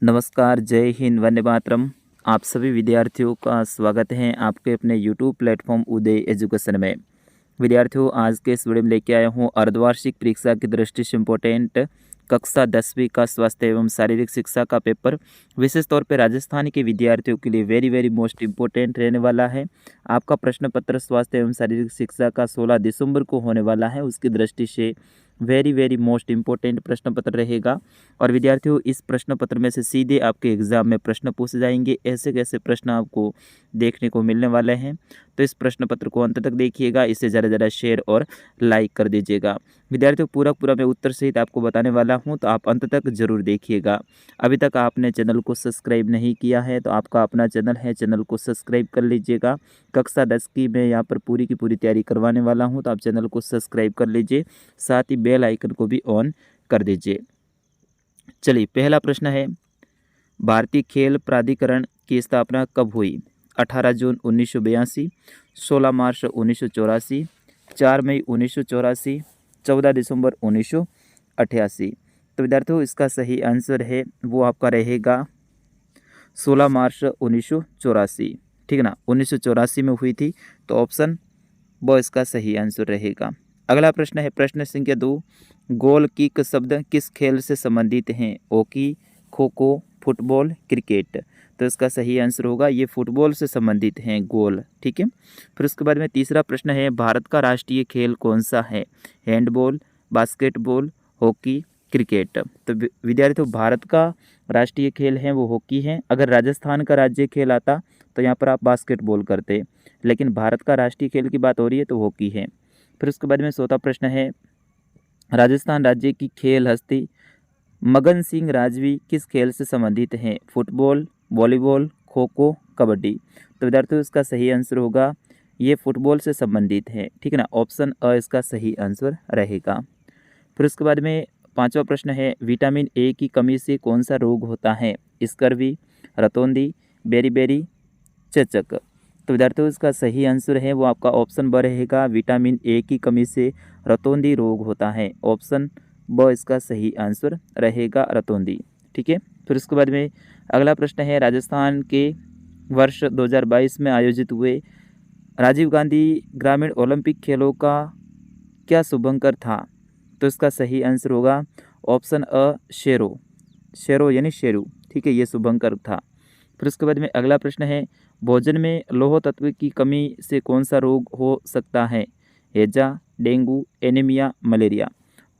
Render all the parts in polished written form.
नमस्कार, जय हिंद, वंदे मातरम। आप सभी विद्यार्थियों का स्वागत है आपके अपने यूट्यूब प्लेटफॉर्म उदय एजुकेशन में। विद्यार्थियों, आज के इस वीडियो में लेके आया हूँ अर्धवार्षिक परीक्षा की दृष्टि से इम्पोर्टेंट कक्षा 10वीं का स्वास्थ्य एवं शारीरिक शिक्षा का पेपर विशेष तौर पे राजस्थान के विद्यार्थियों के लिए वेरी मोस्ट इम्पोर्टेंट रहने वाला है। आपका प्रश्न पत्र स्वास्थ्य एवं शारीरिक शिक्षा का 16 दिसंबर को होने वाला है। उसकी दृष्टि से वेरी मोस्ट इम्पोर्टेंट प्रश्न पत्र रहेगा। और विद्यार्थियों, इस प्रश्न पत्र में से सीधे आपके एग्जाम में प्रश्न पूछे जाएंगे। ऐसे कैसे प्रश्न आपको देखने को मिलने वाले हैं, तो इस प्रश्न पत्र को अंत तक देखिएगा। इसे ज़्यादा शेयर और लाइक कर दीजिएगा। विद्यार्थियों, पूरा मैं उत्तर सहित आपको बताने वाला हूं, तो आप अंत तक जरूर देखिएगा। अभी तक आपने चैनल को सब्सक्राइब नहीं किया है तो आपका अपना चैनल है, चैनल को सब्सक्राइब कर लीजिएगा। कक्षा 10 की मैं यहाँ पर पूरी की पूरी तैयारी करवाने वाला हूँ, तो आप चैनल को सब्सक्राइब कर लीजिए, साथ ही बेल आइकन को भी ऑन कर दीजिए। चलिए, पहला प्रश्न है, भारतीय खेल प्राधिकरण की स्थापना कब हुई? 18 जून 1982, 16 मार्च 1984, 4 मई 1984, 14 दिसंबर 1988। तो विद्यार्थियों, इसका सही आंसर है वो आपका रहेगा 16 मार्च 1984। ठीक है ना, 1984 में हुई थी, तो ऑप्शन वो इसका सही आंसर रहेगा। अगला प्रश्न है, प्रश्न संख्या 2, गोल किक शब्द किस खेल से संबंधित हैं? Hockey, kho kho, football, cricket. तो इसका सही आंसर होगा ये फुटबॉल से संबंधित हैं गोल। ठीक है। फिर उसके बाद में तीसरा प्रश्न है, भारत का राष्ट्रीय खेल कौन सा है? Handball, basketball, hockey, cricket. तो विद्यार्थियों, भारत का राष्ट्रीय खेल है वो हॉकी है। अगर राजस्थान का राज्य खेल आता तो यहाँ पर आप बास्केटबॉल करते, लेकिन भारत का राष्ट्रीय खेल की बात हो रही है तो हॉकी है। फिर उसके बाद में चौथा प्रश्न है, राजस्थान राज्य की खेल हस्ती मगन सिंह राजवी किस खेल से संबंधित हैं? Football, volleyball, kho kho, kabaddi. तो विद्यार्थियों, इसका सही आंसर होगा ये फुटबॉल से संबंधित है। ठीक है ना, ऑप्शन अ इसका सही आंसर रहेगा। फिर उसके बाद में पांचवा प्रश्न है, विटामिन ए की कमी से कौन सा रोग होता है? स्कर्वी, रतौंधी, बेरी, चेचक। तो विद्यार्थियों, इसका सही आंसर है वो आपका ऑप्शन ब रहेगा, विटामिन ए की कमी से रतौंधी रोग होता है। ऑप्शन ब इसका सही आंसर रहेगा, रतौंधी। ठीक है। फिर उसके बाद में अगला प्रश्न है, राजस्थान के वर्ष 2022 में आयोजित हुए राजीव गांधी ग्रामीण ओलंपिक खेलों का क्या शुभंकर था? तो इसका सही आंसर होगा ऑप्शन अ, शेरो यानी शेरू। ठीक है, ये शुभंकर था। फिर उसके बाद में अगला प्रश्न है, भोजन में लौह तत्व की कमी से कौन सा रोग हो सकता है? हैजा, डेंगू, एनीमिया, मलेरिया।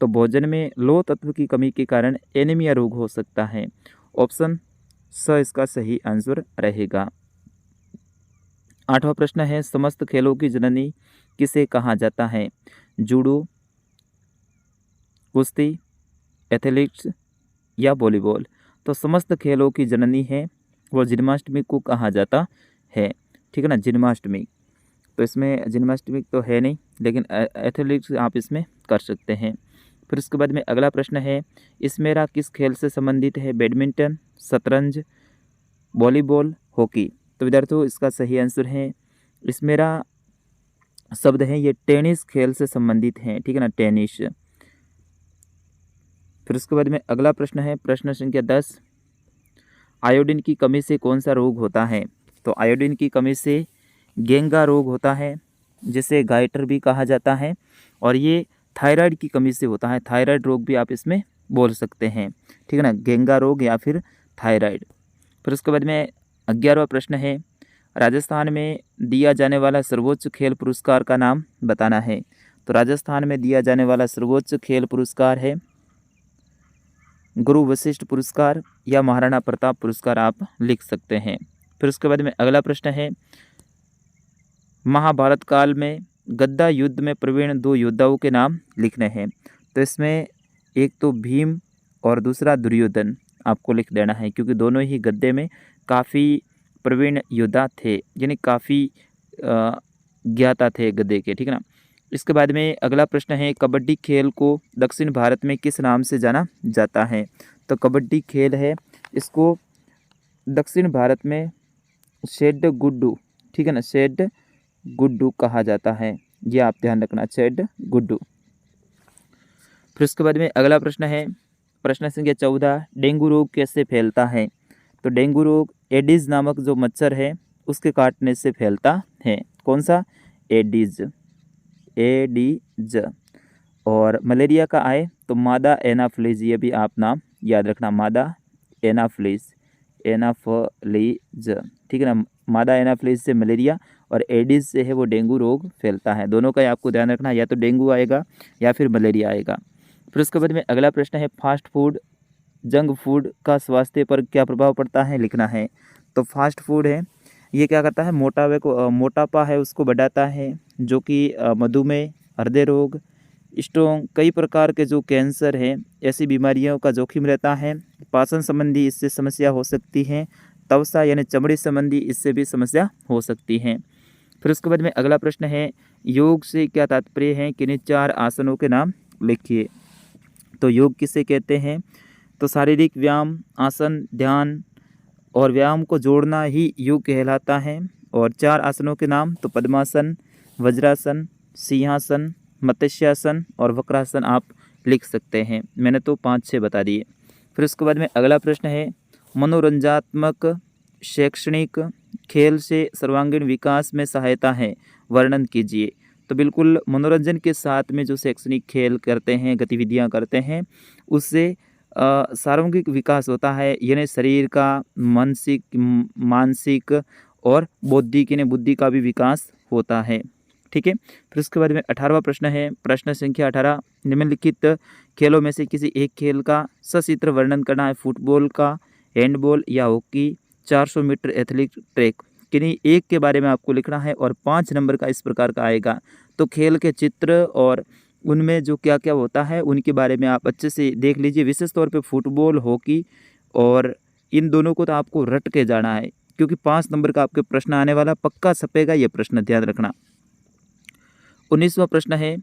तो भोजन में लौह तत्व की कमी के कारण एनीमिया रोग हो सकता है। ऑप्शन स इसका सही आंसर रहेगा। आठवां प्रश्न है, समस्त खेलों की जननी किसे कहा जाता है? जूडो, कुश्ती, एथलेटिक्स या वॉलीबॉल। तो समस्त खेलों की जननी है वो जन्माष्टमी को कहा जाता है। ठीक है ना, जन्माष्टमी। तो इसमें जन्माष्टमी तो है नहीं, लेकिन एथलेटिक्स आप इसमें कर सकते हैं। फिर उसके बाद में अगला प्रश्न है, इसमेरा किस खेल से संबंधित है? बैडमिंटन, शतरंज, वॉलीबॉल, हॉकी। तो विद्यार्थियों, इसका सही आंसर है इसमेरा शब्द है ये टेनिस खेल से संबंधित है। ठीक है ना, टेनिस। फिर उसके बाद में अगला प्रश्न है, प्रश्न संख्या 10, आयोडीन की कमी से कौन सा रोग होता है? तो आयोडीन की कमी से गेंगा रोग होता है, जिसे गाइटर भी कहा जाता है। और ये थायराइड की कमी से होता है, थायराइड रोग भी आप इसमें बोल सकते हैं। ठीक है ना, गेंगा रोग या फिर थायराइड। फिर उसके बाद में 11वां प्रश्न है, राजस्थान में दिया जाने वाला सर्वोच्च खेल पुरस्कार का नाम बताना है। तो राजस्थान में दिया जाने वाला सर्वोच्च खेल पुरस्कार है गुरु वशिष्ठ पुरस्कार या महाराणा प्रताप पुरस्कार, आप लिख सकते हैं। फिर उसके बाद में अगला प्रश्न है, महाभारत काल में गद्दा युद्ध में प्रवीण 2 योद्धाओं के नाम लिखने हैं। तो इसमें एक तो भीम और दूसरा दुर्योधन आपको लिख देना है, क्योंकि दोनों ही गद्दे में काफ़ी प्रवीण योद्धा थे, यानी काफ़ी ज्ञाता थे गद्दे के। ठीक है ना। इसके बाद में अगला प्रश्न है, कबड्डी खेल को दक्षिण भारत में किस नाम से जाना जाता है? तो कबड्डी खेल है, इसको दक्षिण भारत में शेड गुड्डू, ठीक है ना, शेड गुड्डू कहा जाता है। ये आप ध्यान रखना, शेड गुड्डू। फिर उसके बाद में अगला प्रश्न है, प्रश्न संख्या 14, डेंगू रोग कैसे फैलता है? तो डेंगू रोग एडिस नामक जो मच्छर है उसके काटने से फैलता है। कौन सा? Adage, adage. और मलेरिया का आए तो मादा एनाफ्लीज, ये भी आप नाम याद रखना, मादा एनाफ्लीज, एनाफ्लीज, ठीक है ना। मादा एनाफ्लीज से मलेरिया और एडिस से है वो डेंगू रोग फैलता है। दोनों का आपको ध्यान रखना, या तो डेंगू आएगा या फिर मलेरिया आएगा। फिर उसके बाद में अगला प्रश्न है, फास्ट फूड जंक फूड का स्वास्थ्य पर क्या प्रभाव पड़ता है? लिखना है। तो फास्ट फूड है ये क्या करता है? मोटापा है उसको बढ़ाता है, जो कि मधुमेह, हृदय रोग, स्ट्रोक, कई प्रकार के जो कैंसर है ऐसी बीमारियों का जोखिम रहता है। पाचन संबंधी इससे समस्या हो सकती है। त्वचा यानी चमड़ी संबंधी इससे भी समस्या हो सकती है। फिर उसके बाद में अगला प्रश्न है, योग से क्या तात्पर्य है? किन्हीं 4 आसनों के नाम लिखिए। तो योग किसे कहते हैं? तो शारीरिक व्यायाम, आसन, ध्यान और व्यायाम को जोड़ना ही योग कहलाता है। और 4 आसनों के नाम तो पद्मासन, वज्रासन, सिंहासन, मत्स्यासन और वक्रासन आप लिख सकते हैं। मैंने तो 5-6 बता दिए। फिर उसके बाद में अगला प्रश्न है, मनोरंजनात्मक शैक्षणिक खेल से सर्वांगीण विकास में सहायता है, वर्णन कीजिए। तो बिल्कुल मनोरंजन के साथ में जो शैक्षणिक खेल करते हैं, गतिविधियां करते हैं, उससे सर्वांगीण विकास होता है, यानी शरीर का, मानसिक और बौद्धिक यानी बुद्धि का भी विकास होता है। ठीक है। फिर उसके बाद में 18वां प्रश्न है, प्रश्न संख्या 18, निम्नलिखित खेलों में से किसी एक खेल का सचित्र वर्णन करना है। फुटबॉल का, हैंडबॉल या हॉकी, 400 मीटर एथलेटिक ट्रैक, किन्हीं एक के बारे में आपको लिखना है और 5 नंबर का इस प्रकार का आएगा। तो खेल के चित्र और उनमें जो क्या क्या होता है उनके बारे में आप अच्छे से देख लीजिए। विशेष तौर पे फुटबॉल, हॉकी और इन दोनों को तो आपको रट के जाना है, क्योंकि 5 नंबर का आपके प्रश्न आने वाला, पक्का छपेगा ये प्रश्न, ध्यान रखना। 19वां प्रश्न है,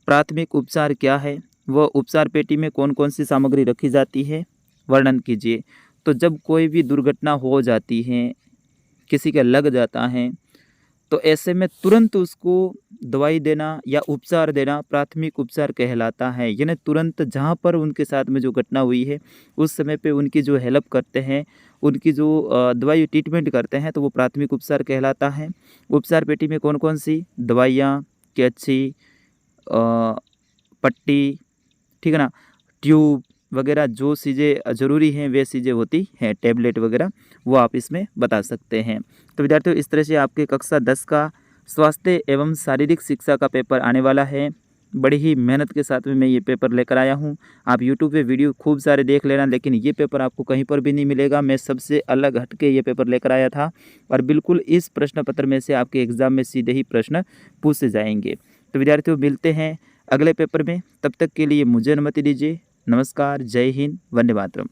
प्राथमिक उपचार क्या है? वह उपचार पेटी में कौन कौन सी सामग्री रखी जाती है, वर्णन कीजिए। तो जब कोई भी दुर्घटना हो जाती है, किसी का लग जाता है, तो ऐसे में तुरंत उसको दवाई देना या उपचार देना प्राथमिक उपचार कहलाता है। यानी तुरंत जहाँ पर उनके साथ में जो घटना हुई है उस समय पे उनकी जो हेल्प करते हैं, उनकी जो दवाई ट्रीटमेंट करते हैं, तो वो प्राथमिक उपचार कहलाता है। उपचार पेटी में कौन कौन सी दवाइयाँ, कैंची, पट्टी, ठीक है ना, ट्यूब वगैरह जो चीज़ें ज़रूरी हैं वे चीज़ें होती हैं, टैबलेट वगैरह, वो आप इसमें बता सकते हैं। तो विद्यार्थियों, इस तरह से आपके कक्षा 10 का स्वास्थ्य एवं शारीरिक शिक्षा का पेपर आने वाला है। बड़ी ही मेहनत के साथ में मैं ये पेपर लेकर आया हूँ। आप यूट्यूब पे वीडियो खूब सारे देख लेना, लेकिन ये पेपर आपको कहीं पर भी नहीं मिलेगा। मैं सबसे अलग हट के ये पेपर लेकर आया था और बिल्कुल इस प्रश्न पत्र में से आपके एग्ज़ाम में सीधे ही प्रश्न पूछे जाएंगे। तो विद्यार्थियों, मिलते हैं अगले पेपर में, तब तक के लिए मुझे अनुमति दीजिए। नमस्कार, जय हिंद, वंदे मातरम।